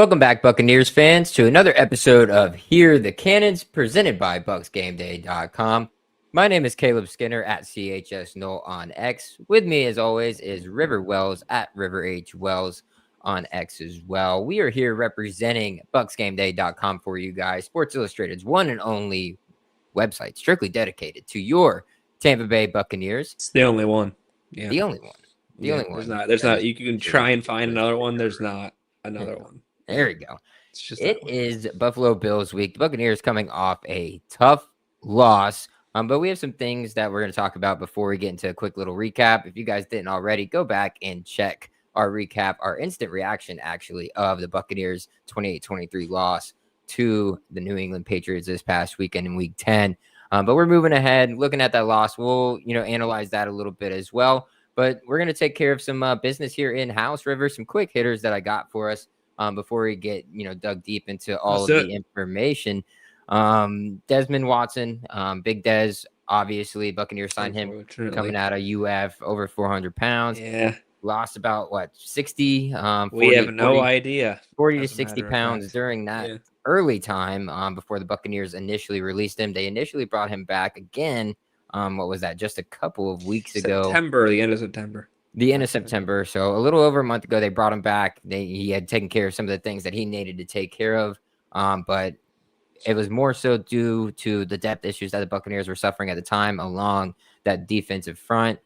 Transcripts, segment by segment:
Welcome back, Buccaneers fans, to another episode of Hear the Cannons, presented by BucsGameday.com. My name is Caleb Skinner at CHS Null on X. With me, as always, is River Wells at River H Wells on X as well. We are here representing BucsGameday.com for you guys, Sports Illustrated's one and only website, strictly dedicated to your Tampa Bay Buccaneers. It's the only one. Yeah. The only one. The only one. There's not. You can try and find another one. There's not another one. There we go. It's just it is Buffalo Bills week. The Buccaneers coming off a tough loss. But we have some things that we're going to talk about before we get into a quick little recap. If you guys didn't already, go back and check our recap, our instant reaction, actually, of the Buccaneers' 28-23 loss to the New England Patriots this past weekend in Week 10. But we're moving ahead, looking at that loss. We'll, analyze that a little bit as well. But we're going to take care of some business here in-house, River, some quick hitters that I got for us before we get, dug deep into all of the information. Desmond Watson, Big Des, obviously, Buccaneers signed him coming out of UF, over 400 pounds. Yeah. Lost about, 60? 40, we have no 40, idea. 40 to 60 pounds during that early time before the Buccaneers initially released him. They initially brought him back again. What was that? Just a couple of weeks ago. The end of September. The end of September. So a little over a month ago, they brought him back. He had taken care of some of the things that he needed to take care of. But it was more so due to the depth issues that the Buccaneers were suffering at the time along that defensive front,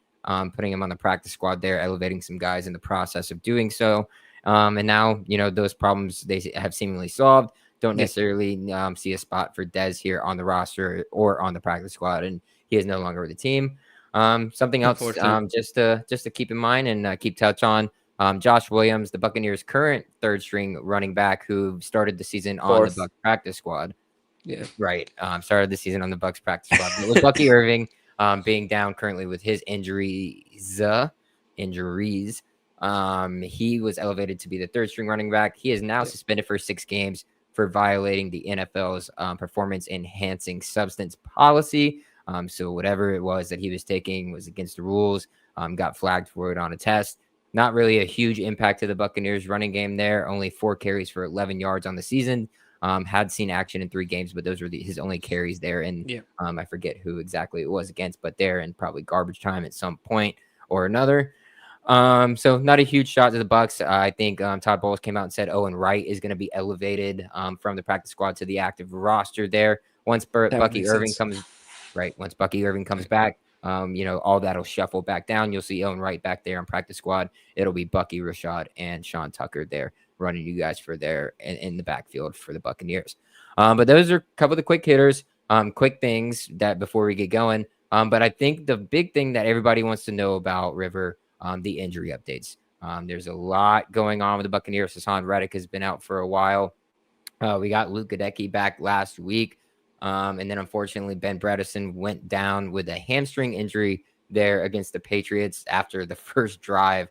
putting him on the practice squad there, elevating some guys in the process of doing so. And now, those problems they have seemingly solved. Don't necessarily see a spot for Dez here on the roster or on the practice squad, and he is no longer with the team. Something else just to keep in mind and keep touch on, Josh Williams, the Buccaneers' current third string running back who started the season on the Bucs practice squad. Yeah. Right. Started the season on the Bucs practice squad. But with Bucky Irving being down currently with his injuries, he was elevated to be the third string running back. He is now suspended for 6 games for violating the NFL's performance enhancing substance policy. So whatever it was that he was taking was against the rules, got flagged for it on a test. Not really a huge impact to the Buccaneers running game there. Only 4 carries for 11 yards on the season. Had seen action in 3 games, but those were his only carries there. And I forget who exactly it was against, but they're in probably garbage time at some point or another. So not a huge shot to the Bucs. I think Todd Bowles came out and said Owen Wright is going to be elevated from the practice squad to the active roster there. Once Bucky Irving comes back, all that'll shuffle back down. You'll see Owen Wright back there on practice squad. It'll be Bucky, Rashad, and Sean Tucker there running you guys for there in the backfield for the Buccaneers. But those are a couple of the quick hitters, quick things that before we get going. But I think the big thing that everybody wants to know about, River, the injury updates. There's a lot going on with the Buccaneers. Hassan Reddick has been out for a while. We got Luke Gadecki back last week. And then, unfortunately, Ben Bredeson went down with a hamstring injury there against the Patriots after the first drive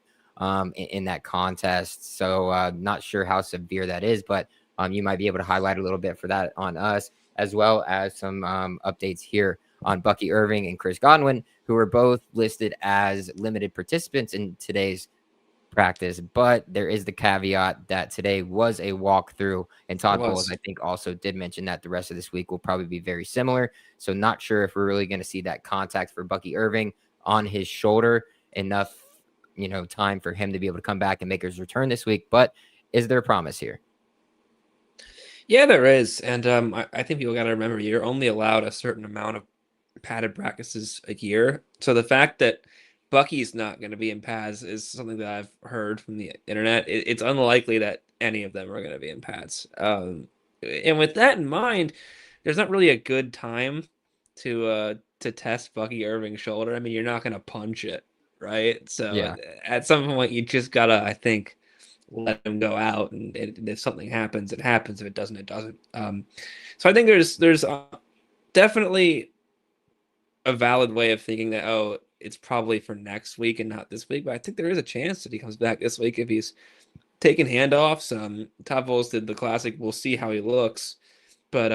in that contest. So not sure how severe that is, but you might be able to highlight a little bit for that on us, as well as some updates here on Bucky Irving and Chris Godwin, who were both listed as limited participants in today's practice. But there is the caveat that today was a walkthrough, and Todd Bowles, I think, also did mention that the rest of this week will probably be very similar. So not sure if we're really going to see that contact for Bucky Irving on his shoulder enough, time for him to be able to come back and make his return this week. But is there a promise here? Yeah, there is. And I think people got to remember you're only allowed a certain amount of padded practices a year. So the fact that Bucky's not going to be in pads is something that I've heard from the internet. It's unlikely that any of them are going to be in pads. And with that in mind, there's not really a good time to test Bucky Irving's shoulder. I mean, you're not going to punch it, right? So at some point, you just got to, I think, let him go out. And if something happens, it happens. If it doesn't, it doesn't. So I think there's definitely a valid way of thinking that, it's probably for next week and not this week. But I think there is a chance that he comes back this week if he's taking handoffs. Todd Bowles did the classic. We'll see how he looks. But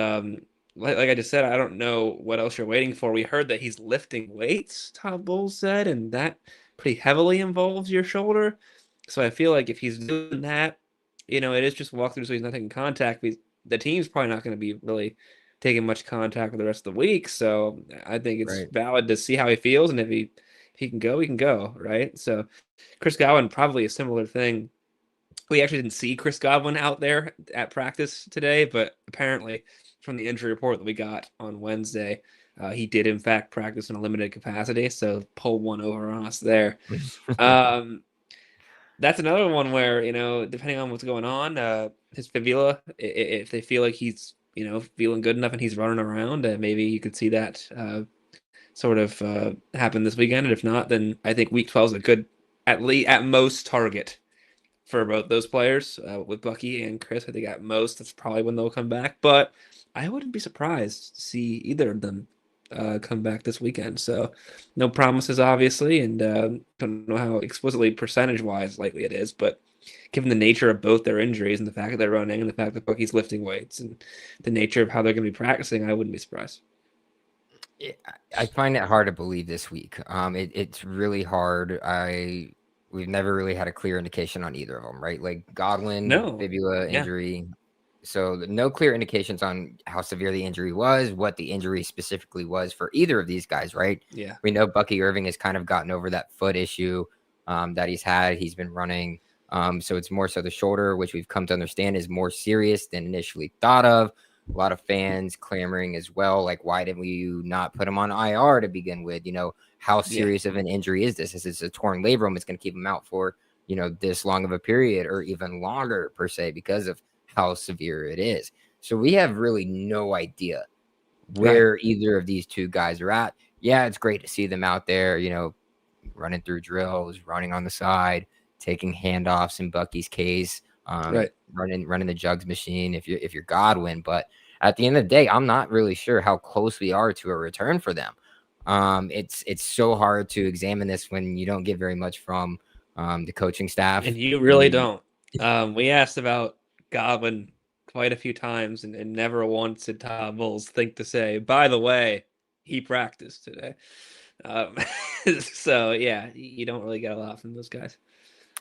like I just said, I don't know what else you're waiting for. We heard that he's lifting weights, Todd Bowles said, and that pretty heavily involves your shoulder. So I feel like if he's doing that, it is just walkthrough, so he's not taking contact. The team's probably not going to be really taking much contact for the rest of the week. So I think it's Right. valid to see how he feels, and if he can go, he can go, right? So Chris Godwin, probably a similar thing. We actually didn't see Chris Godwin out there at practice today, but apparently from the injury report that we got on Wednesday, he did in fact practice in a limited capacity. So pull one over on us there. Um, that's another one where, depending on what's going on, his fibula, if they feel like he's, feeling good enough and he's running around, maybe you could see that sort of happen this weekend. And if not, then I think week 12 is a good, at most, target for both those players with Bucky and Chris. I think at most that's probably when they'll come back. But I wouldn't be surprised to see either of them come back this weekend. So no promises, obviously, and don't know how explicitly percentage-wise likely it is, but given the nature of both their injuries and the fact that they're running and the fact that Bucky's lifting weights and the nature of how they're going to be practicing, I wouldn't be surprised. I find it hard to believe this week. It's really hard. We've never really had a clear indication on either of them, right? Like Godwin, No. fibula Yeah. injury. So no clear indications on how severe the injury was, what the injury specifically was for either of these guys, right? Yeah. We know Bucky Irving has kind of gotten over that foot issue that he's had. He's been running. So it's more so the shoulder, which we've come to understand is more serious than initially thought of. A lot of fans clamoring as well, like, why didn't we not put him on IR to begin with? How serious of an injury is this? Is this a torn labrum? It's going to keep him out for, this long of a period or even longer per se because of how severe it is. So we have really no idea where either of these two guys are at. Yeah, it's great to see them out there, running through drills, running on the side, taking handoffs in Bucky's case, running the jugs machine if you're Godwin. But at the end of the day, I'm not really sure how close we are to a return for them. It's so hard to examine this when you don't get very much from the coaching staff. And you really don't. We asked about Godwin quite a few times, and never once did Todd Bowles think to say, by the way, he practiced today. So, yeah, you don't really get a lot from those guys.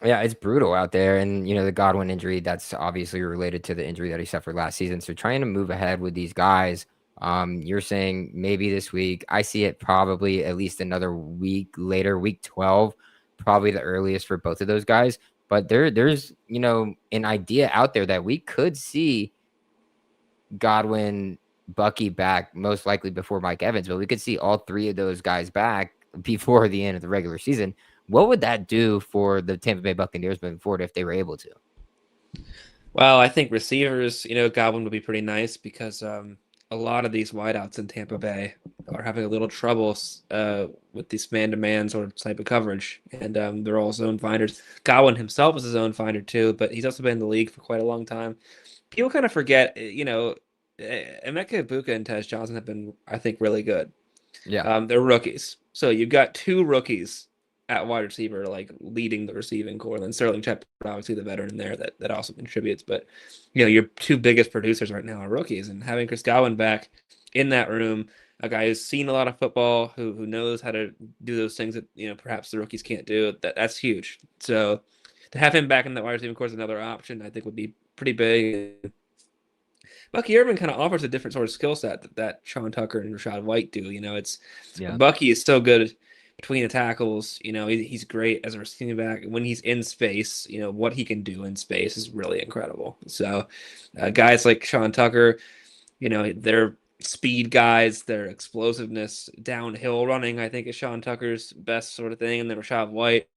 Yeah, it's brutal out there. And, the Godwin injury, that's obviously related to the injury that he suffered last season. So trying to move ahead with these guys, you're saying maybe this week. I see it probably at least another week later, week 12, probably the earliest for both of those guys. But there's, an idea out there that we could see Godwin, Bucky back most likely before Mike Evans, but we could see all three of those guys back before the end of the regular season. What would that do for the Tampa Bay Buccaneers moving forward if they were able to? Well, I think receivers, Godwin would be pretty nice because a lot of these wideouts in Tampa Bay are having a little trouble with this man-to-man sort of type of coverage, and they're all zone finders. Godwin himself is a zone finder too, but he's also been in the league for quite a long time. People kind of forget, Emeka Ibuka and Tez Johnson have been, I think, really good. Yeah. They're rookies. So you've got two rookies at wide receiver, like leading the receiving core. And then Sterling Shepard, obviously the veteran there that also contributes. But, your two biggest producers right now are rookies. And having Chris Godwin back in that room, a guy who's seen a lot of football, who knows how to do those things that, perhaps the rookies can't do, that's huge. So to have him back in that wide receiving core is another option I think would be pretty big. Bucky Irving kind of offers a different sort of skill set that Sean Tucker and Rashad White do. Bucky is so good between the tackles. He's great as a receiving back. When he's in space, what he can do in space is really incredible. So guys like Sean Tucker, they're speed guys, their explosiveness downhill running, I think is Sean Tucker's best sort of thing. And then Rashad White,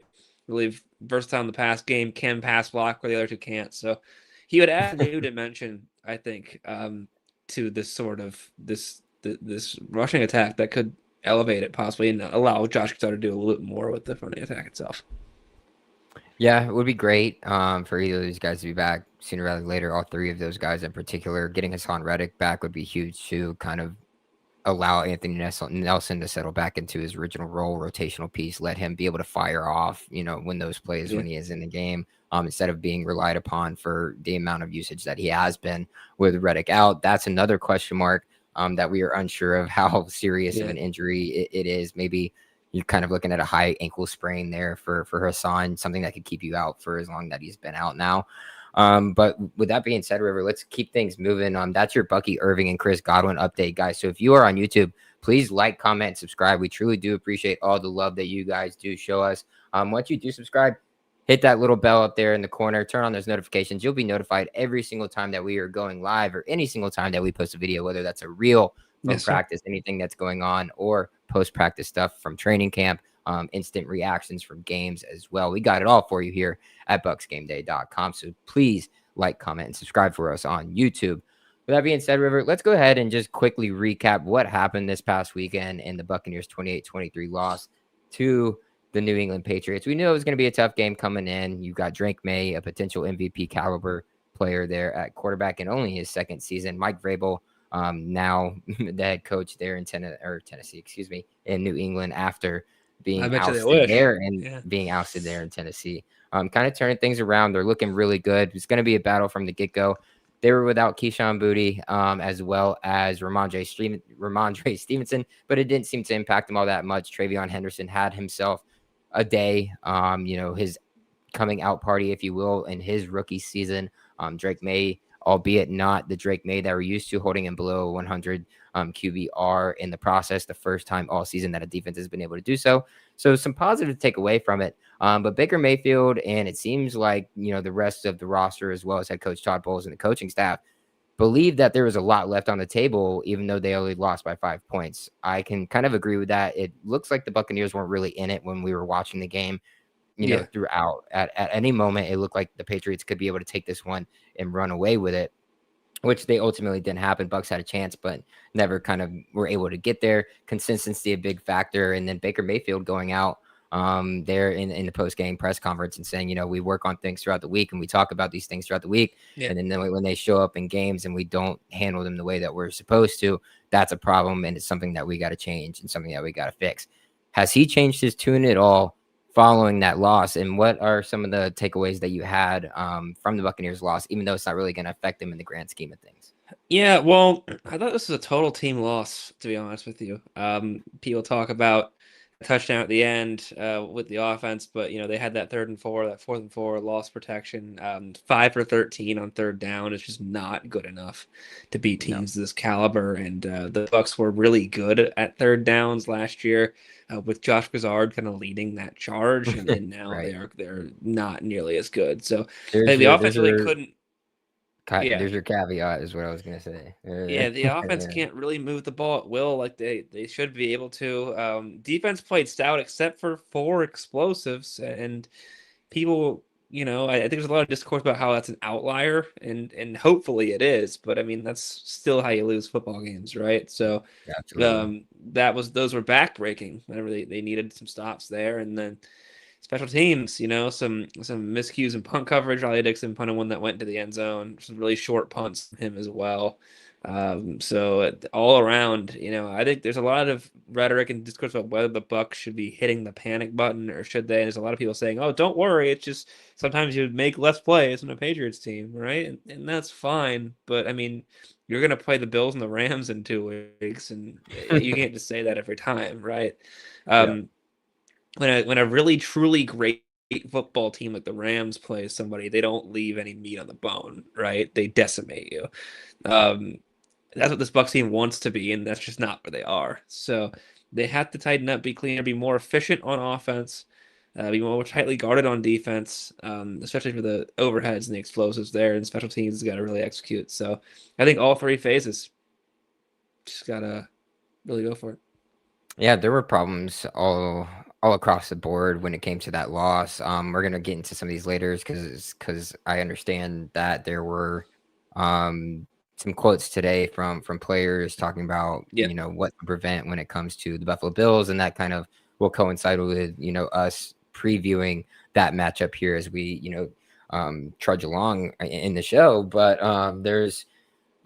really versatile in the pass game, can pass block where the other two can't. So he would add a new dimension, I think, to this sort of this rushing attack that could elevate it possibly and allow Josh Guzar to do a little bit more with the running attack itself. Yeah, it would be great for either of these guys to be back sooner rather than later. All three of those guys in particular. Getting Hassan Reddick back would be huge to kind of allow Anthony Nelson to settle back into his original role, rotational piece, let him be able to fire off, when those plays when he is in the game, instead of being relied upon for the amount of usage that he has been with Reddick out. That's another question mark that we are unsure of how serious of an injury it is. Maybe you're kind of looking at a high ankle sprain there for Hassan, something that could keep you out for as long that he's been out now. But with that being said, River, let's keep things moving. That's your Bucky Irving and Chris Godwin update, guys. So if you are on YouTube, please like, comment, subscribe. We truly do appreciate all the love that you guys do show us. Once you do subscribe, hit that little bell up there in the corner, turn on those notifications. You'll be notified every single time that we are going live or any single time that we post a video, whether that's a reel from practice, anything that's going on, or post-practice stuff from training camp, instant reactions from games as well. We got it all for you here at BucsGameday.com. So please like, comment, and subscribe for us on YouTube. With that being said, River, let's go ahead and just quickly recap what happened this past weekend in the Buccaneers 28-23 loss to the New England Patriots. We knew it was going to be a tough game coming in. You got Drake May, a potential MVP caliber player there at quarterback in only his second season. Mike Vrabel, now the head coach there in Tennessee, in New England after being ousted there and being ousted there in Tennessee. Kind of turning things around. They're looking really good. It's going to be a battle from the get-go. They were without Keyshawn Boutte, as well as Ramondre Stevenson, but it didn't seem to impact them all that much. Travion Henderson had himself a day, his coming out party, if you will, in his rookie season. Drake May, albeit not the Drake May that we're used to, holding him below 100 QBR in the process, the first time all season that a defense has been able to do so. So some positive to take away from it. But Baker Mayfield, and it seems like, the rest of the roster, as well as head coach Todd Bowles and the coaching staff, believe that there was a lot left on the table, even though they only lost by 5 points. I can kind of agree with that. It looks like the Buccaneers weren't really in it when we were watching the game, throughout. At any moment, it looked like the Patriots could be able to take this one and run away with it, which they ultimately didn't happen. Bucs had a chance, but never kind of were able to get there. Consistency, a big factor. And then Baker Mayfield going out there in the post-game press conference and saying, we work on things throughout the week and we talk about these things throughout the week. Yeah. And then when they show up in games and we don't handle them the way that we're supposed to, that's a problem. And it's something that we got to change and something that we got to fix. Has he changed his tune at all following that loss? And what are some of the takeaways that you had from the Buccaneers loss, even though it's not really going to affect them in the grand scheme of things? Yeah, well, I thought this was a total team loss, to be honest with you. People talk about a touchdown at the end with the offense, but they had that 3rd and 4, that 4th and 4 loss protection. 5 for 13 on 3rd down is just not good enough to beat teams of this caliber. And the Bucs were really good at 3rd downs last year, with Josh Grizzard kind of leading that charge, and now right. they're not nearly as good. So I think the offense really couldn't. There's your caveat, is what I was going to say. Yeah, the offense can't really move the ball at will like they should be able to. Defense played stout except for 4 explosives, and people, I think there's a lot of discourse about how that's an outlier, and hopefully it is, but I mean that's still how you lose football games, right? So those were backbreaking. Whenever they needed some stops there, and then special teams, some miscues and punt coverage. Riley Dixon punted one that went into the end zone. Some really short punts from him as well. So all around, I think there's a lot of rhetoric and discourse about whether the Bucs should be hitting the panic button or should they. And there's a lot of people saying, "Oh, don't worry. It's just sometimes you make less plays than a Patriots team, right?" And that's fine. But I mean, you're going to play the Bills and the Rams in 2 weeks, and you can't just say that every time, right? When a really truly great football team like the Rams plays somebody, they don't leave any meat on the bone, right? They decimate you. That's what this Bucs team wants to be, and that's just not where they are. So they have to tighten up, be cleaner, be more efficient on offense, be more tightly guarded on defense, especially for the overheads and the explosives there, and special teams has got to really execute. So I think all 3 phases just got to really go for it. Yeah, there were problems all across the board when it came to that loss. We're gonna get into some of these later because I understand that there were some quotes today from players talking about what to prevent when it comes to the Buffalo Bills, and that kind of will coincide with us previewing that matchup here as we trudge along in the show. But there's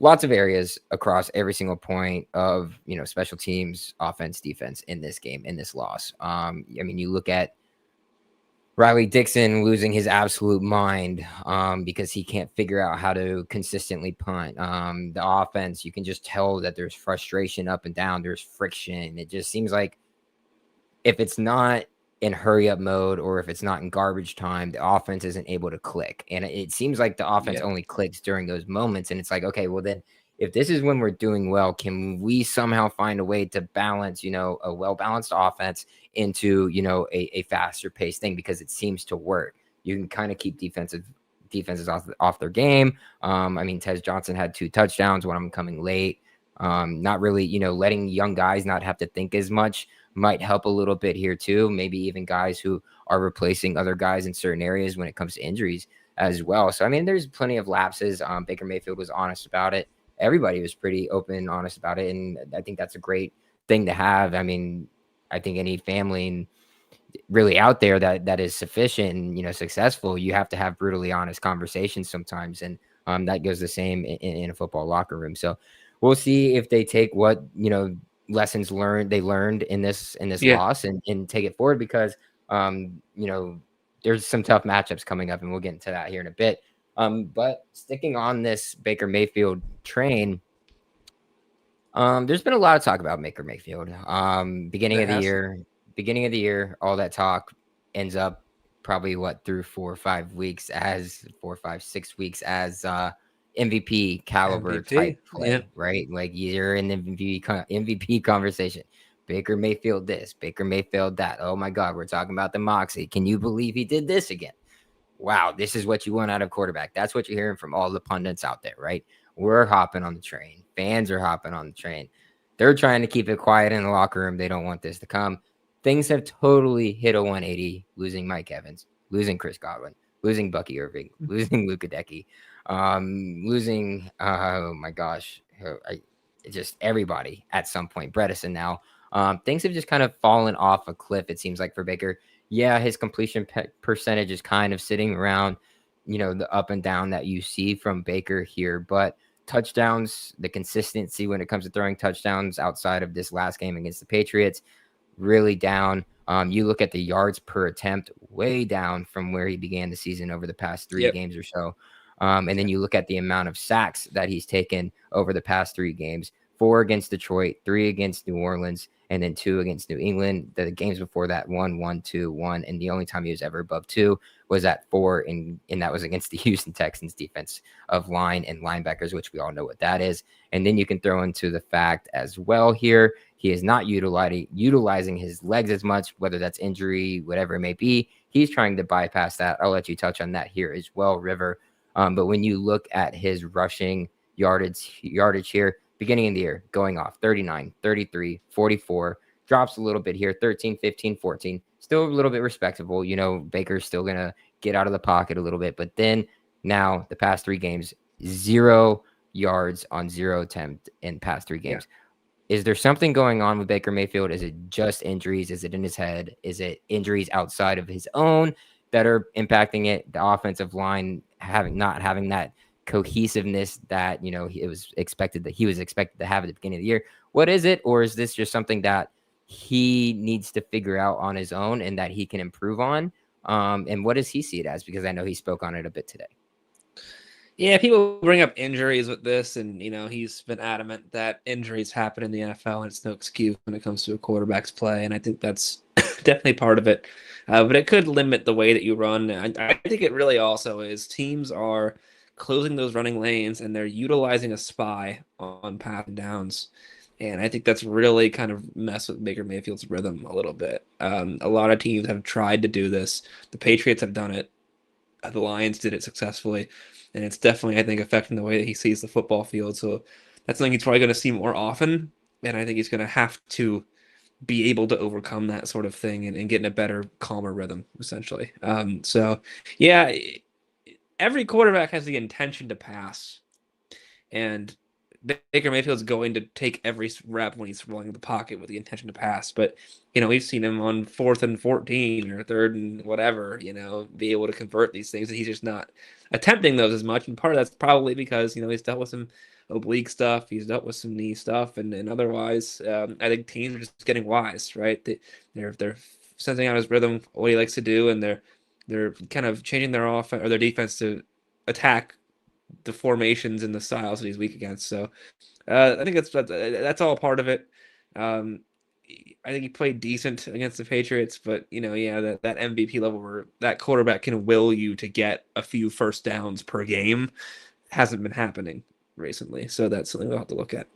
lots of areas across every single point of, special teams, offense, defense in this game, in this loss. I mean, you look at Riley Dixon losing his absolute mind because he can't figure out how to consistently punt. The offense, you can just tell that there's frustration up and down. There's friction. It just seems like if it's not in hurry up mode, or if it's not in garbage time, the offense isn't able to click. And it seems like the offense Yeah. only clicks during those moments. And it's like, okay, well then if this is when we're doing well, can we somehow find a way to balance, a well-balanced offense into, a faster paced thing? Because it seems to work. You can kind of keep defenses off their game. I mean, Tez Johnson had 2 touchdowns when I'm coming late. Not really, letting young guys not have to think as much might help a little bit here too. Maybe even guys who are replacing other guys in certain areas when it comes to injuries as well. So, I mean, there's plenty of lapses. Baker Mayfield was honest about it. Everybody was pretty open and honest about it. And I think that's a great thing to have. I mean, I think any family really out there that is sufficient and successful, you have to have brutally honest conversations sometimes, and that goes the same in a football locker room. So we'll see if they take what lessons learned in this Yeah. loss and take it forward, because there's some tough matchups coming up, and we'll get into that here in a bit. But sticking on this Baker Mayfield train, there's been a lot of talk about Baker Mayfield. Beginning There of the has. year, all that talk ends up probably through 4 or 5, 6 weeks as MVP caliber type MVP. Yeah. play, right? Like you're in the MVP conversation. Baker Mayfield this, Baker Mayfield that. Oh my God, we're talking about the Moxie. Can you believe he did this again? Wow, this is what you want out of quarterback. That's what you're hearing from all the pundits out there, right? We're hopping on the train. Fans are hopping on the train. They're trying to keep it quiet in the locker room. They don't want this to come. Things have totally hit a 180, losing Mike Evans, losing Chris Godwin, losing Bucky Irving, losing Luka Decky, losing, oh my gosh, just everybody at some point. Bredeson now. Things have just kind of fallen off a cliff, it seems like, for Baker. Yeah, his completion percentage is kind of sitting around, the up and down that you see from Baker here. But touchdowns, the consistency when it comes to throwing touchdowns outside of this last game against the Patriots, really down. You look at the yards per attempt, way down from where he began the season over the past 3 Yep. games or so. And then you look at the amount of sacks that he's taken over the past 3 games: 4 against Detroit, 3 against New Orleans, and then 2 against New England. The games before that, 1, 1, 2, 1. And the only time he was ever above 2 was at 4, and that was against the Houston Texans defense of line and linebackers, which we all know what that is. And then you can throw into the fact as well here, he is not utilizing his legs as much, whether that's injury, whatever it may be. He's trying to bypass that. I'll let you touch on that here as well, River. But when you look at his rushing yardage here, beginning of the year, going off 39, 33, 44, drops a little bit here, 13, 15, 14, still a little bit respectable. Baker's still going to get out of the pocket a little bit. But then now the past 3 games, 0 yards on 0 attempt in past 3 games. Yeah. Is there something going on with Baker Mayfield? Is it just injuries? Is it in his head? Is it injuries outside of his own that are impacting it? The offensive line not having that cohesiveness that he was expected to have at the beginning of the year. What is it? Or is this just something that he needs to figure out on his own and that he can improve on? And what does he see it as? Because I know he spoke on it a bit today. Yeah, people bring up injuries with this, and he's been adamant that injuries happen in the NFL, and it's no excuse when it comes to a quarterback's play. And I think that's definitely part of it. But it could limit the way that you run. I think it really also is teams are closing those running lanes, and they're utilizing a spy on passing downs. And I think that's really kind of messed with Baker Mayfield's rhythm a little bit. A lot of teams have tried to do this. The Patriots have done it. The Lions did it successfully, and it's definitely, I think, affecting the way that he sees the football field. So that's something he's probably going to see more often, and I think he's going to have to be able to overcome that sort of thing and get in a better, calmer rhythm, essentially. So, yeah, every quarterback has the intention to pass, and Baker Mayfield's going to take every rep when he's rolling the pocket with the intention to pass. But, we've seen him on 4th and 14 or 3rd and whatever, be able to convert these things. And he's just not attempting those as much. And part of that's probably because, he's dealt with some oblique stuff. He's dealt with some knee stuff. And otherwise, I think teams are just getting wise, right? They're sensing out his rhythm, what he likes to do. And they're kind of changing their offense or their defense to attack the formations and the styles that he's weak against. So I think that's all part of it. I think he played decent against the Patriots, but yeah, that MVP level where that quarterback can will you to get a few first downs per game hasn't been happening recently. So that's something we'll have to look at.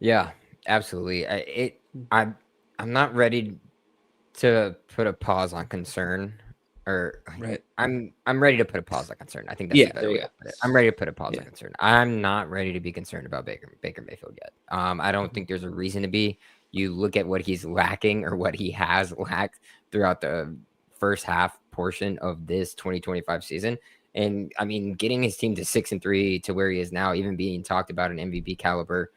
Yeah, absolutely. I'm not ready to put a pause on concern, or Right. I'm ready to put a pause on concern. I think that's Yeah, a there better you way go. to put it. I'm ready to put a pause on Yeah. concern. I'm not ready to be concerned about Baker Mayfield yet. I don't think there's a reason to be. You look at what he's lacking or what he has lacked throughout the first half portion of this 2025 season. And I mean, getting his team to 6-3 to where he is now, even being talked about an MVP caliber,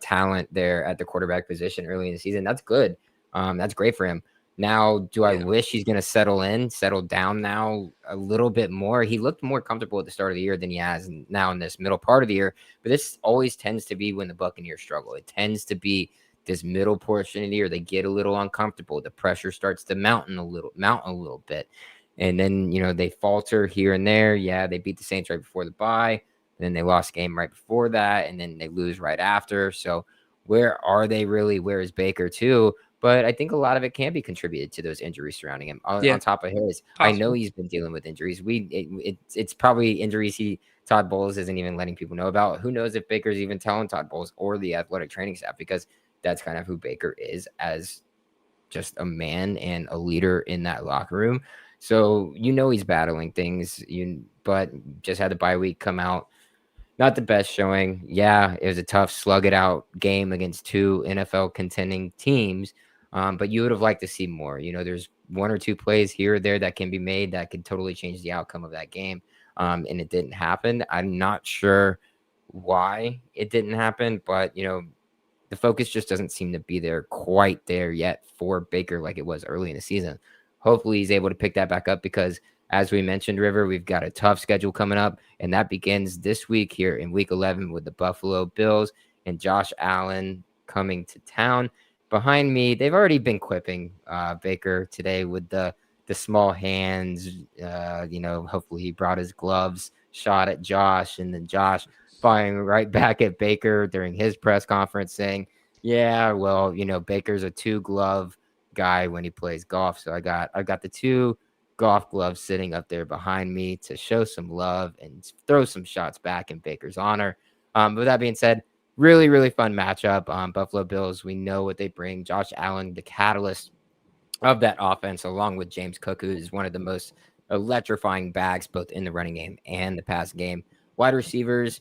talent there at the quarterback position early in the season, that's good. That's great for him. Now, do I Yeah. wish he's going to settle down now a little bit more? He looked more comfortable at the start of the year than he has now in this middle part of the year. But this always tends to be when the Buccaneers struggle. It tends to be this middle portion of the year. They get a little uncomfortable. The pressure starts to mount a little bit. And then, they falter here and there. Yeah, they beat the Saints right before the bye. Then they lost a game right before that. And then they lose right after. So where are they really? Where is Baker too? But I think a lot of it can be contributed to those injuries surrounding him. On Yeah. top of his, I know Possible. he's been dealing with injuries. It's probably injuries Todd Bowles isn't even letting people know about. Who knows if Baker's even telling Todd Bowles or the athletic training staff, because that's kind of who Baker is as just a man and a leader in that locker room. So he's battling things. But just had the bye week come out. Not the best showing. Yeah, it was a tough slug it out game against two NFL contending teams. But you would have liked to see more. There's one or two plays here or there that can be made that could totally change the outcome of that game. And it didn't happen. I'm not sure why it didn't happen, but the focus just doesn't seem to be there quite there yet for Baker like it was early in the season. Hopefully he's able to pick that back up because, as we mentioned, River, we've got a tough schedule coming up, and that begins this week here in Week 11 with the Buffalo Bills and Josh Allen coming to town. Behind me, they've already been quipping Baker today with the small hands. Hopefully he brought his gloves, shot at Josh, and then Josh firing right back at Baker during his press conference saying, yeah, well, Baker's a 2-glove guy when he plays golf. So I got the 2 golf gloves sitting up there behind me to show some love and throw some shots back in Baker's honor. But with that being said, really, really fun matchup. Buffalo Bills, we know what they bring. Josh Allen, the catalyst of that offense, along with James Cook, who is one of the most electrifying backs both in the running game and the passing game. Wide receivers,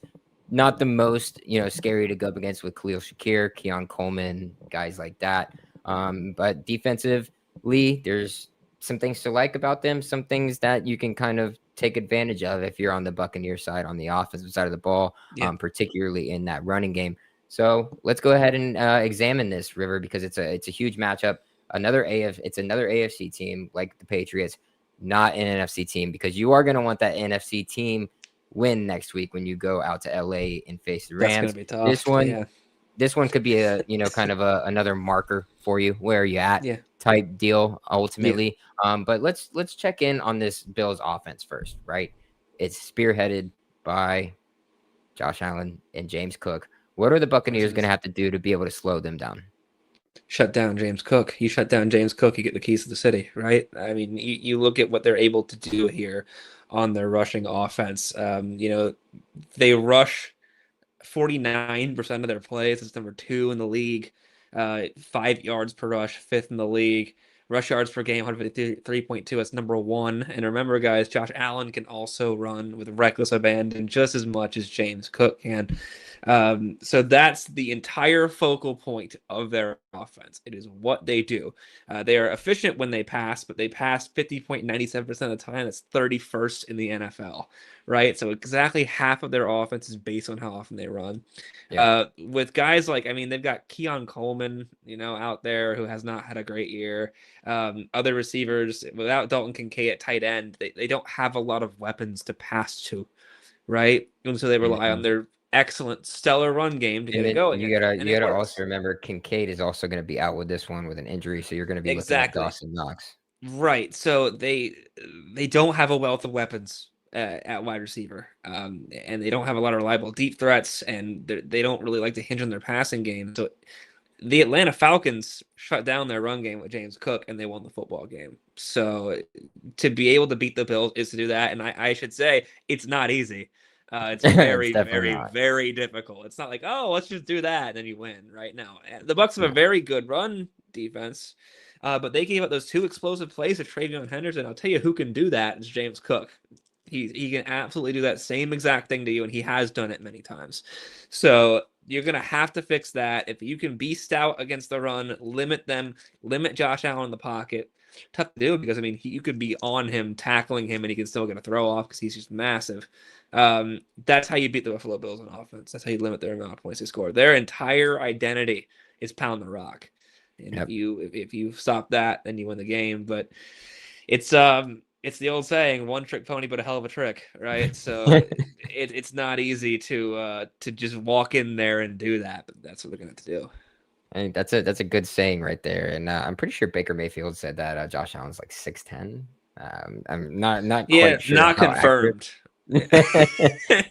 not the most, scary to go up against with Khalil Shakir, Keon Coleman, guys like that. But defensively, there's some things to like about them, some things that you can kind of take advantage of if you're on the Buccaneers side, on the offensive side of the ball, particularly in that running game. So let's go ahead and examine this, River, because it's a huge matchup. It's another AFC team like the Patriots, not an NFC team, because you are going to want that NFC team win next week when you go out to LA and face the That's going Rams. to be tough. This one could be a kind of another marker for you. Where are you at? Yeah. Type deal ultimately. But let's check in on this Bills offense first, right? It's spearheaded by Josh Allen and James Cook. What are the Buccaneers going to have to do to be able to slow them down? Shut down James Cook. You shut down James Cook, you get the keys to the city, right? I mean, you look at what they're able to do here on their rushing offense. They rush 49% of their plays. It's number 2 in the league. 5 yards per rush, 5th in the league. Rush yards per game, 153.2. That's number 1. And remember, guys, Josh Allen can also run with reckless abandon just as much as James Cook can. So that's the entire focal point of their offense. It is what they do. They are efficient when they pass, but they pass 50.97% of the time. That's 31st in the NFL, right? So exactly half of their offense is based on how often they run. With guys like, they've got Keon Coleman, out there who has not had a great year. Other receivers, without Dalton Kincaid at tight end, they don't have a lot of weapons to pass to, right? And so they rely on their excellent, stellar run game to get it going. You gotta also remember Kincaid is also going to be out with this one with an injury, so you're going to be looking at Dawson Knox. Right. So they don't have a wealth of weapons at wide receiver, and they don't have a lot of reliable deep threats, and they don't really like to hinge on their passing game. So the Atlanta Falcons shut down their run game with James Cook, and they won the football game. So to be able to beat the Bills is to do that, and I should say it's not easy. It's It's very, definitely very, not. very difficult. It's not like, oh, let's just do that and then you win. Right now, the Bucs have No. a very good run defense, but they gave up those 2 explosive plays to Travion Henderson. I'll tell you who can do that is James Cook. He can absolutely do that same exact thing to you, and he has done it many times. So you're gonna have to fix that. If you can be stout against the run, limit them, limit Josh Allen in the pocket. Tough to do because I mean you could be on him, tackling him, and he can still get a throw off because he's just massive. That's how you beat the Buffalo Bills on offense. That's how you limit their amount of points they score. Their entire identity is pound the rock, and Yep. if you stop that, then you win the game. But it's the old saying, one trick pony, but a hell of a trick, right? So it's not easy to just walk in there and do that, but that's what they're gonna have to do. I think that's a good saying right there, and I'm pretty sure Baker Mayfield said that Josh Allen's like 6'10". I'm not Yeah, quite sure not how accurate. confirmed.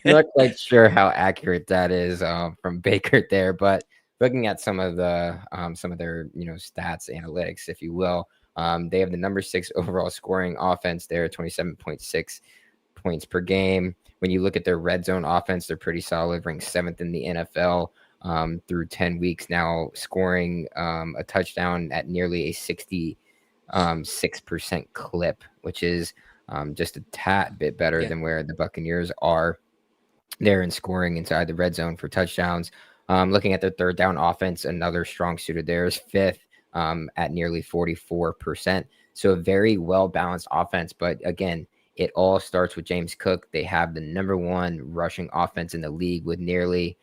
Not quite sure how accurate that is from Baker there, but looking at some of their stats analytics, if you will, they have the number 6 overall scoring offense there, 27.6 points per game. When you look at their red zone offense, they're pretty solid, ranked 7th in the NFL through 10 weeks now, scoring a touchdown at nearly a 66% clip, which is just a tad bit better than where the Buccaneers are there in scoring inside the red zone for touchdowns. Looking at their third down offense, another strong suit of theirs, 5th at nearly 44%. So a very well-balanced offense. But again, it all starts with James Cook. They have the number 1 rushing offense in the league with nearly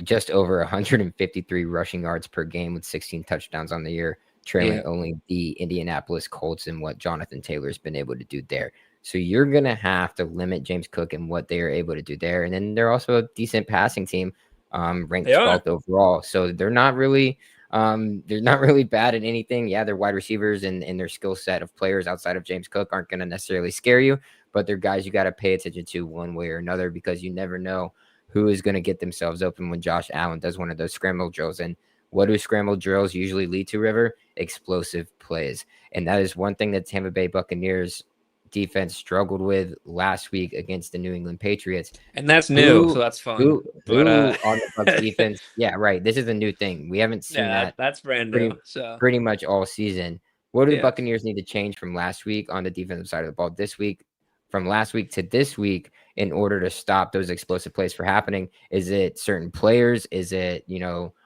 just over 153 rushing yards per game with 16 touchdowns on the year, trailing only the Indianapolis Colts and what Jonathan Taylor's been able to do there. So you're going to have to limit James Cook and what they are able to do there. And then they're also a decent passing team, ranked 12th overall. So they're not really bad at anything. Yeah, their wide receivers and their skill set of players outside of James Cook aren't going to necessarily scare you, but they're guys you got to pay attention to one way or another because you never know who is going to get themselves open when Josh Allen does one of those scramble drills. And what do scramble drills usually lead to, River? Explosive plays. And that is one thing that Tampa Bay Buccaneers defense struggled with last week against the New England Patriots. And that's new, so that's fun. Who on the Bucs defense? Yeah, right. This is a new thing. We haven't seen that. That's brand new. Pretty much all season. What do the Buccaneers need to change from last week on the defensive side of the ball this week, from last week to this week, in order to stop those explosive plays from happening? Is it certain players? Is it,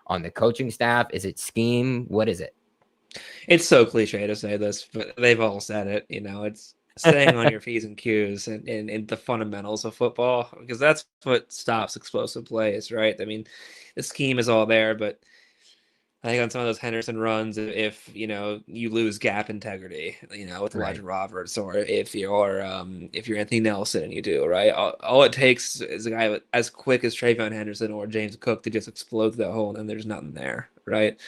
on the coaching staff? Is it scheme? What is it? It's so cliche to say this, but they've all said it. It's staying on your P's and Q's and the fundamentals of football, because that's what stops explosive plays, right? I mean, the scheme is all there, but I think on some of those Henderson runs, if you lose gap integrity, with Elijah Roberts, or if you're Anthony Nelson and you do, right, all it takes is a guy as quick as Travion Henderson or James Cook to just explode that hole, and then there's nothing there, right?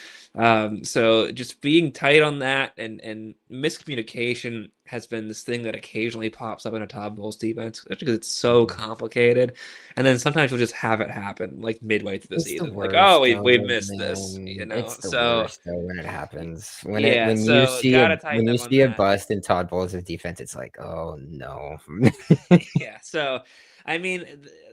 So just being tight on that and miscommunication has been this thing that occasionally pops up in a Todd Bowles defense, because it's so complicated. And then sometimes we'll just have it happen like midway through the season. Like, oh, we missed this, It's the so worst though when it happens. When so you see a bust in Todd Bowles' defense, it's like, oh no. Yeah. So I mean,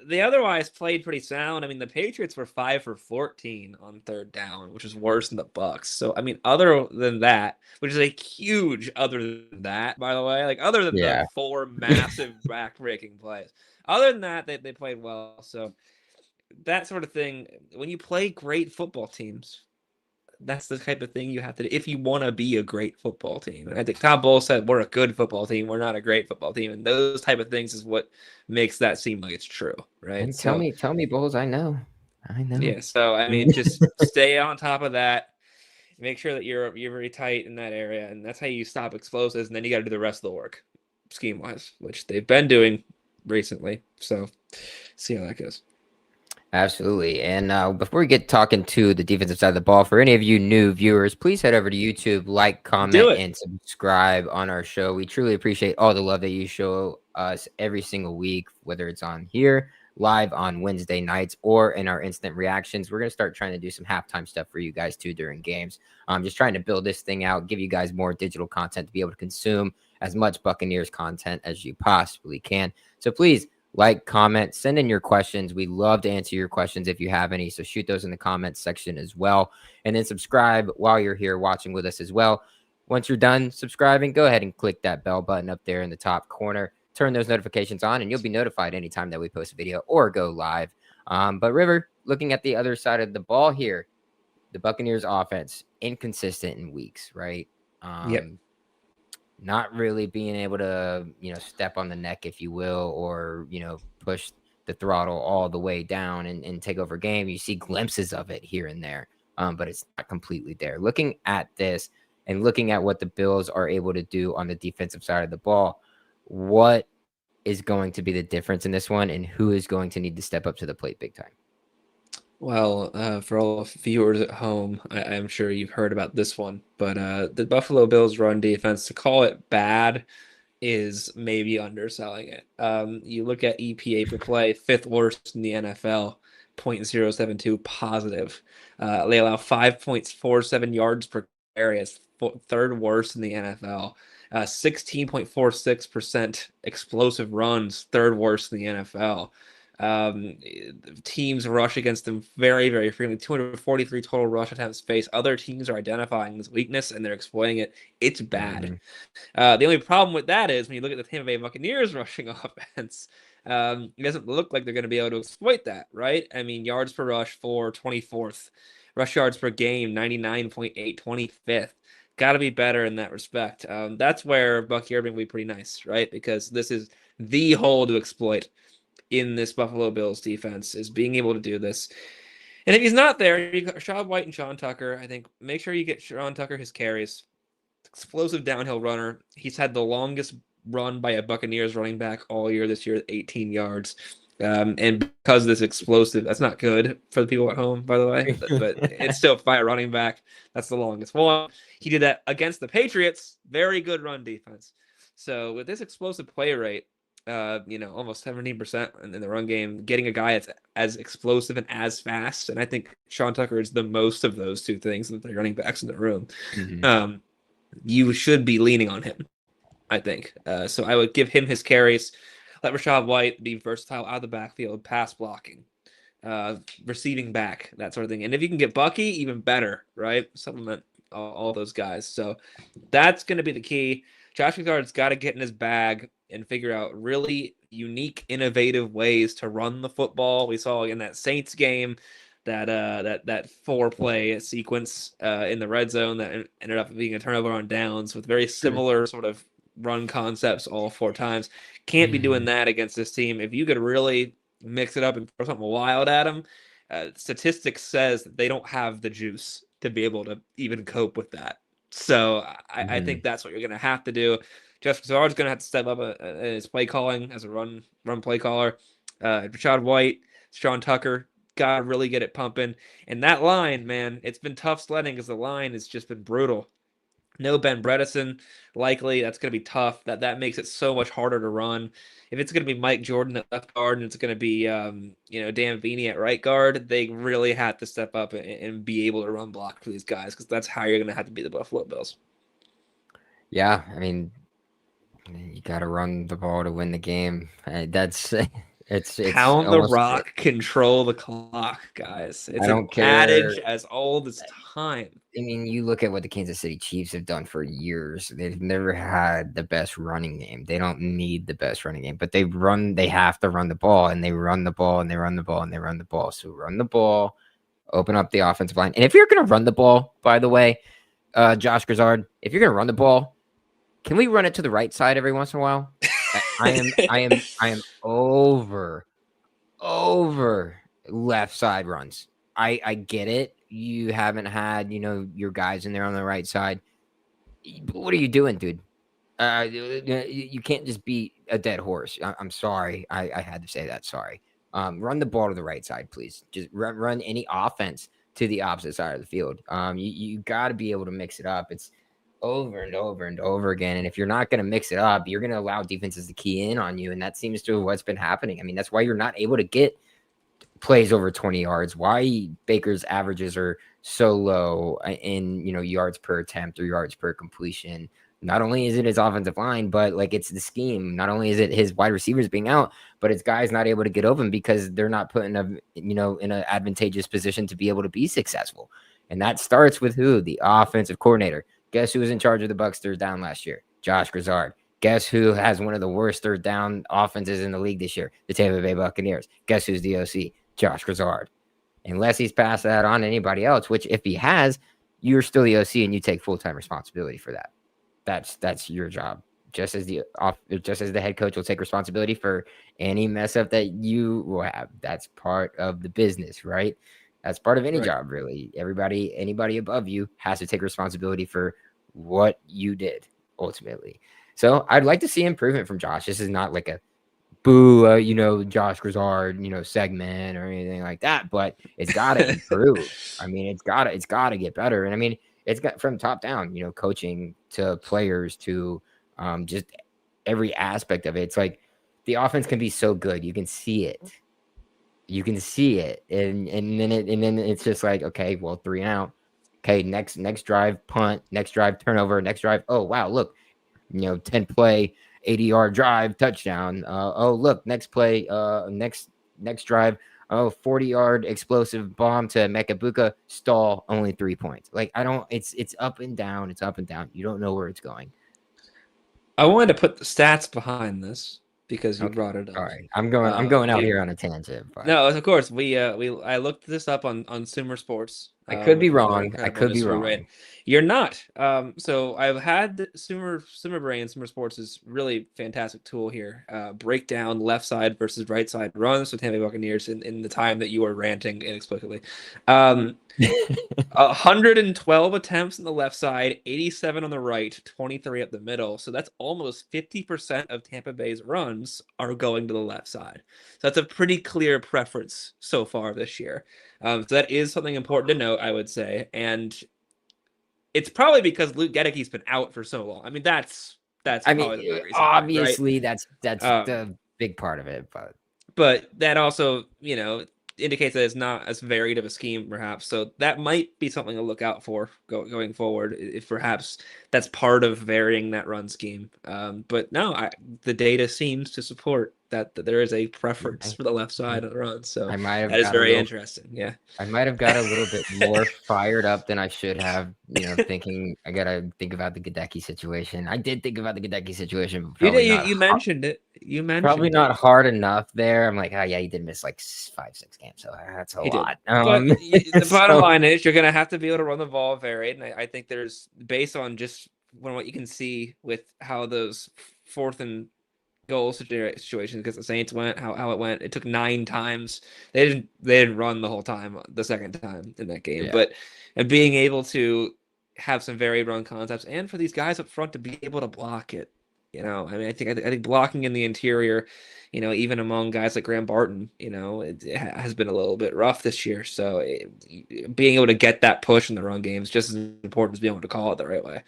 they otherwise played pretty sound. I mean, the Patriots were 5 for 14 on third down, which is worse than the Bucs. So I mean, other than that, which is a huge other than that, by the way, like other than the 4 massive back-breaking plays, other than that, they played well. So that sort of thing, when you play great football teams, that's the type of thing you have to do if you want to be a great football team. And I think Todd Bowles said, we're a good football team, we're not a great football team. And those type of things is what makes that seem like it's true, right? And tell me, Bowles, I know. Yeah, so I mean, just stay on top of that. Make sure that you're very tight in that area, and that's how you stop explosives. And then you got to do the rest of the work, scheme wise, which they've been doing recently. So see how that goes. Absolutely. And before we get talking to the defensive side of the ball, for any of you new viewers, please head over to YouTube, like, comment, and subscribe on our show. We truly appreciate all the love that you show us every single week, whether it's on here live on Wednesday nights or in our instant reactions. We're going to start trying to do some halftime stuff for you guys too during games. Just trying to build this thing out, give you guys more digital content to be able to consume as much Buccaneers content as you possibly can. So please like, comment, send in your questions. We love to answer your questions if you have any. So shoot those in the comments section as well. And then subscribe while you're here watching with us as well. Once you're done subscribing, go ahead and click that bell button up there in the top corner. Turn those notifications on, and you'll be notified anytime that we post a video or go live. But River, looking at the other side of the ball here, the Buccaneers offense, inconsistent in weeks, right? Yep. Not really being able to, step on the neck, if you will, or, push the throttle all the way down and take over game. You see glimpses of it here and there, but it's not completely there. Looking at this and looking at what the Bills are able to do on the defensive side of the ball, what is going to be the difference in this one, and who is going to need to step up to the plate big time? Well, for all viewers at home, I'm sure you've heard about this one, but the Buffalo Bills run defense, to call it bad is maybe underselling it. You look at EPA per play, fifth worst in the NFL, 0.072 positive. They allow 5.47 yards per carry, as third worst in the NFL. 16.46% explosive runs, third worst in the NFL. Teams rush against them very, very frequently. 243 total rush attempts faced. Other teams are identifying this weakness and they're exploiting it. It's bad. The only problem with that is when you look at the Tampa Bay Buccaneers rushing offense, it doesn't look like they're going to be able to exploit that, right? I mean, yards per rush for 24th, rush yards per game 99.8, 25th. Got to be better in that respect. That's where Bucky Irving will be pretty nice, right? Because this is the hole to exploit in this Buffalo Bills defense, is being able to do this. And if he's not there, you got Rashad White and Sean Tucker. I think make sure you get Sean Tucker his carries. Explosive downhill runner. He's had the longest run by a Buccaneers running back all year this year, 18 yards. And because of this explosive, that's not good for the people at home, by the way, but it's still by a running back. That's the longest one. He did that against the Patriots. Very good run defense. So with this explosive play rate, almost 17% in the run game, getting a guy that's as explosive and as fast, and I think Sean Tucker is the most of those two things that the running backs in the room. You should be leaning on him, I think. So I would give him his carries. Let Rashad White be versatile out of the backfield, pass blocking, receiving back, that sort of thing. And if you can get Bucky, even better, right? Supplement all those guys. So that's going to be the key. Josh McDonald's got to get in his bag and figure out really unique, innovative ways to run the football. We saw in that Saints game that 4-play sequence in the red zone that ended up being a turnover on downs with very similar sort of run concepts all 4 times. Can't be doing that against this team. If you could really mix it up and throw something wild at them, statistics says that they don't have the juice to be able to even cope with that. So I think that's what you're going to have to do. Jeff Zard's going to have to step up in his play calling as a run play caller. Rashad White, Sean Tucker, got to really get it pumping. And that line, man, it's been tough sledding because the line has just been brutal. No Ben Bredeson, likely. That's going to be tough. That makes it so much harder to run. If it's going to be Mike Jordan at left guard and it's going to be Dan Veeney at right guard, they really have to step up and be able to run block for these guys, because that's how you're going to have to be the Buffalo Bills. Yeah, I mean, you got to run the ball to win the game. That's it's pound the rock, control the clock, guys. It's an adage as old as time. I mean, you look at what the Kansas City Chiefs have done for years. They've never had the best running game. They don't need the best running game, but they have to run the ball, and they run the ball, and they run the ball, and they run the ball. So run the ball, open up the offensive line. And if you're going to run the ball, by the way, Josh Grizard, if you're going to run the ball, can we run it to the right side every once in a while? I am over left side runs. I get it. You haven't had, your guys in there on the right side. But what are you doing, dude? You can't just beat a dead horse. I'm sorry. I had to say that. Sorry. Run the ball to the right side, please. Just run any offense to the opposite side of the field. You got to be able to mix it up. It's over and over and over again. And if you're not going to mix it up, you're going to allow defenses to key in on you. And that seems to what's been happening. I mean, that's why you're not able to get plays over 20 yards, why Baker's averages are so low in, yards per attempt or yards per completion. Not only is it his offensive line, but like it's the scheme. Not only is it his wide receivers being out, but it's guys not able to get open because they're not put in in an advantageous position to be able to be successful. And that starts with who? The offensive coordinator. Guess who was in charge of the Bucs third down last year? Josh Grizzard. Guess who has one of the worst third down offenses in the league this year? The Tampa Bay Buccaneers. Guess who's the OC? Josh Grizzard. Unless he's passed that on to anybody else, which if he has, you're still the OC and you take full-time responsibility for that. That's your job. Just as the head coach will take responsibility for any mess up that you will have. That's part of the business, right? That's part of any job, really. Anybody above you has to take responsibility for what you did ultimately. So I'd like to see improvement from Josh. This is not like a boo, Josh Grizzard, segment or anything like that, but it's got to improve. I mean, it's got to get better. And I mean, it's got from top down, coaching to players to just every aspect of it. It's like the offense can be so good. You can see it. And then it's just like, okay, well, 3 and out. Okay, next drive, punt, next drive, turnover, next drive. Oh, wow, look, 10 play, 80-yard drive, touchdown. Oh, look, next play, next drive, 40-yard explosive bomb to Mekabuka, stall, only 3 points. Like, it's up and down. It's up and down. You don't know where it's going. I wanted to put the stats behind this because you brought it up. All right. I'm going out here on a tangent. But... No, of course. I looked this up on Sumer Sports. I could be wrong. Right? You're not. So I've had Sumer Brain. Sumer Sports is really fantastic tool here. Break down left side versus right side runs with Tampa Bay Buccaneers in the time that you are ranting inexplicably. 112 attempts on the left side, 87 on the right, 23 up the middle. So that's almost 50% of Tampa Bay's runs are going to the left side. So that's a pretty clear preference so far this year. So that is something important to note, I would say. And it's probably because Luke Gedecke's been out for so long. I mean, that's probably the big reason. Obviously, right? that's the big part of it. But that also, indicates that it's not as varied of a scheme, perhaps. So that might be something to look out for going forward, if perhaps that's part of varying that run scheme. But no, the data seems to support that there is a preference for the left side of the run. So that is very interesting. Yeah. I might have got a little bit more fired up than I should have, thinking I got to think about the Gadecki situation. I did think about the Gadecki situation. You mentioned it. Probably not hard enough there. I'm like, oh yeah, he did miss like 5-6 games. So that's a lot. But the bottom line is you're going to have to be able to run the ball varied. And I think there's, based on just what you can see with how those 4th and goal situations, because the Saints went, how it went. It took 9 times. They didn't run the whole time, the second time in that game. Yeah. And being able to have some varied run concepts, and for these guys up front to be able to block it. I think blocking in the interior, even among guys like Graham Barton, it has been a little bit rough this year. So being able to get that push in the run game is just as important as being able to call it the right way.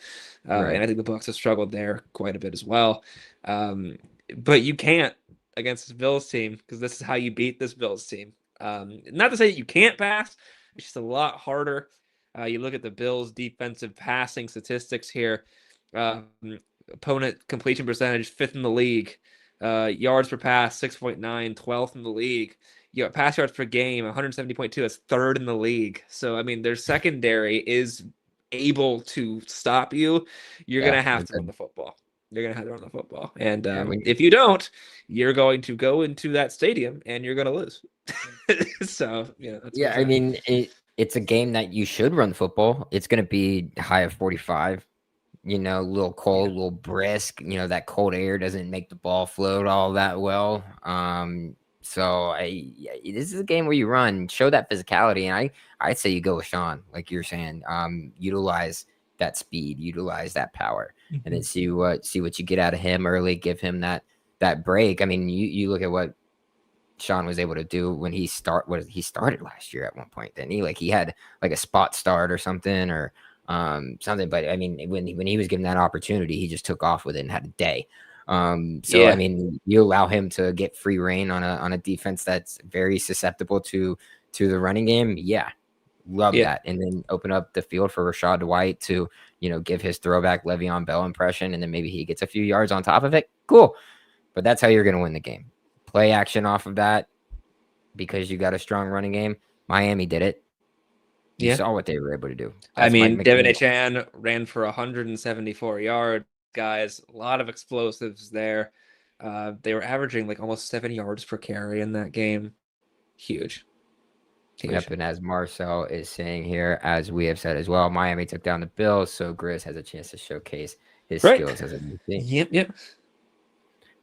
Right. And I think the Bucs have struggled there quite a bit as well. But you can't against this Bills team, because this is how you beat this Bills team. Not to say that you can't pass. It's just a lot harder. You look at the Bills' defensive passing statistics here. Opponent completion percentage, 5th in the league. Yards per pass, 6.9, 12th in the league. Pass yards per game, 170.2. That's 3rd in the league. So, I mean, their secondary is able to stop you. You're going to have to run the football. You're going to have to run the football. And if you don't, you're going to go into that stadium and you're going to lose. So, that's I mean, it's a game that you should run football. It's going to be high of 45. A little cold, a little brisk. That cold air doesn't make the ball float all that well. So this is a game where you run, show that physicality, and I'd say you go with Sean, like you're saying. Utilize that speed, utilize that power, and then see what you get out of him early. Give him that break. I mean, you look at what Sean was able to do when he started last year at one point. Then he had like a spot start or something, or something. But I mean, when he was given that opportunity, he just took off with it and had a day. So I Yeah. mean, you allow him to get free reign on a defense that's very susceptible to the running game. Yeah, love Yeah. that. And then open up the field for Rashad White to give his throwback Le'Veon Bell impression, and then maybe he gets a few yards on top of it. Cool, but that's how you're going to win the game. Play action off of that because you got a strong running game. Miami did it. You Yeah. saw what they were able to do. I That's Mike mean, Devin McDaniel. Achan ran for 174 yards. Guys, a lot of explosives there. They were averaging like almost 7 yards per carry in that game. Huge. Yep, and as Marcel is saying here, as we have said as well, Miami took down the Bills, so Grizz has a chance to showcase his skills as a new team. Yep.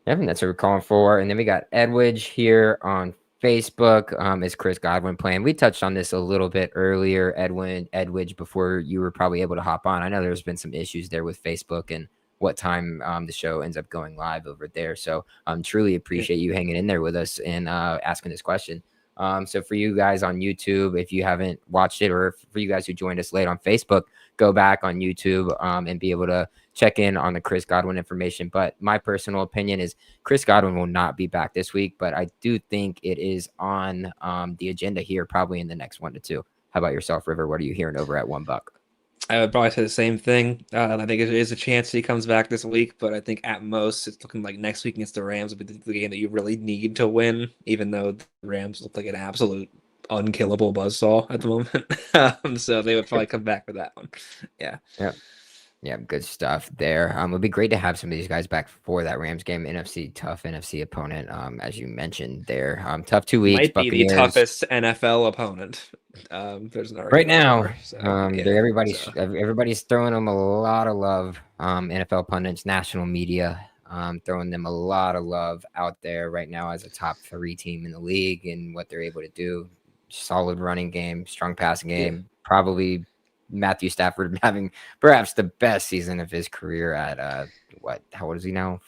Yep, and that's what we're calling for. And then we got Edwidge here on Facebook. Is Chris Godwin playing? We touched on this a little bit earlier, Edwidge, before you were probably able to hop on. I know there's been some issues there with Facebook and what time the show ends up going live over there. So truly appreciate you hanging in there with us and asking this question. So for you guys on YouTube, if you haven't watched it, or for you guys who joined us late on Facebook, go back on YouTube and be able to check in on the Chris Godwin information. But my personal opinion is Chris Godwin will not be back this week, but I do think it is on the agenda here, probably in the next 1 to 2. How about yourself, River? What are you hearing over at $1? I would probably say the same thing. I think there is a chance he comes back this week, but I think at most it's looking like next week against the Rams will be the game that you really need to win, even though the Rams look like an absolute unkillable buzzsaw at the moment. So they would probably come back for that one. Yeah. Yeah, good stuff there. It would be great to have some of these guys back for that Rams game. Tough NFC opponent, as you mentioned there. Tough 2 weeks. Might be Buccaneers. the toughest NFL opponent. There's an argument Right now. Everybody's throwing them a lot of love. NFL pundits, national media, throwing them a lot of love out there right now as a top 3 team in the league and what they're able to do. Solid running game, strong passing game, probably Matthew Stafford having perhaps the best season of his career at how old is he now?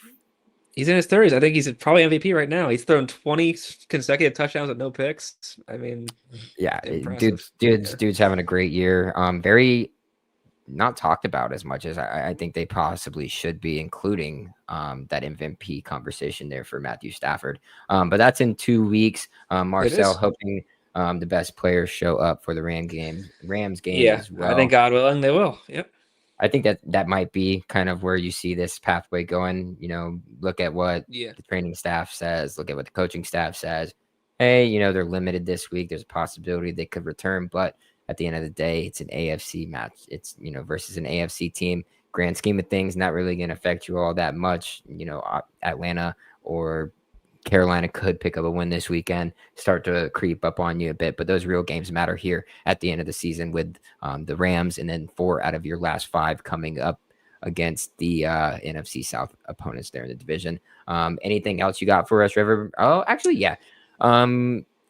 He's in his 30s. I think he's probably MVP right now. He's thrown 20 consecutive touchdowns with no picks. I mean, yeah, impressive. Dude's having a great year. Very not talked about as much as I think they possibly should be, including that MVP conversation there for Matthew Stafford. But that's in 2 weeks. Marcel hoping the best players show up for the Rams game as well. I think God willing they will. Yep. I think that might be kind of where you see this pathway going. Look at what the training staff says. Look at what the coaching staff says. Hey, they're limited this week. There's a possibility they could return, but at the end of the day, it's an AFC match. It's versus an AFC team. Grand scheme of things, not really going to affect you all that much. Atlanta or Carolina could pick up a win this weekend, start to creep up on you a bit, but those real games matter here at the end of the season with the Rams, and then 4 out of your last 5 coming up against the NFC South opponents there in the division. Anything else you got for us, River? Oh, actually, yeah.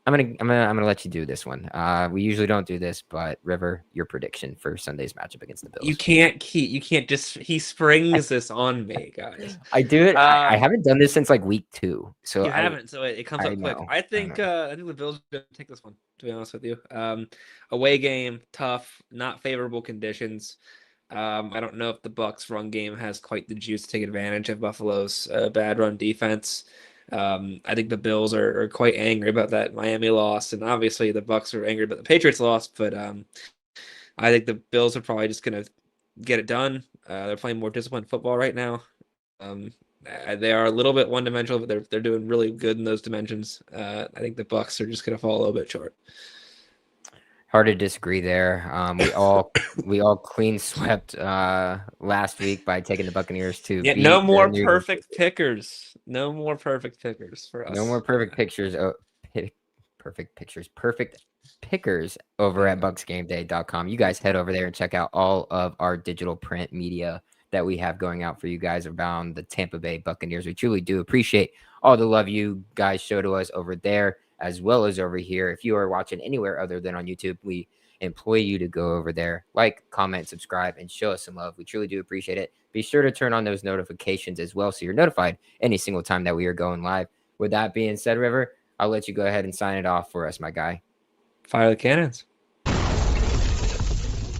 I'm gonna let you do this one. We usually don't do this, but River, your prediction for Sunday's matchup against the Bills. You can't just he springs this on me, guys. I do it. I haven't done this since like week 2. So you haven't, so it comes up quick. I think the Bills are gonna take this one, to be honest with you. Away game, tough, not favorable conditions. I don't know if the Bucs run game has quite the juice to take advantage of Buffalo's bad run defense. I think the Bills are quite angry about that Miami loss, and obviously the Bucs are angry about the Patriots loss. But I think the Bills are probably just gonna get it done. They're playing more disciplined football right now. They are a little bit one-dimensional, but they're doing really good in those dimensions. I think the Bucs are just gonna fall a little bit short. Hard to disagree there. We all clean swept last week by taking the Buccaneers to beat no more perfect pickers. No more perfect pickers for us. No more perfect pictures. Perfect pickers over at BucsGameday.com. You guys head over there and check out all of our digital print media that we have going out for you guys around the Tampa Bay Buccaneers. We truly do appreciate all the love you guys show to us over there, as well as over here. If you are watching anywhere other than on YouTube, we implore you to go over there, like, comment, subscribe, and show us some love. We truly do appreciate it. Be sure to turn on those notifications as well, so you're notified any single time that we are going live. With that being said, River, I'll let you go ahead and sign it off for us, my guy. Fire the cannons.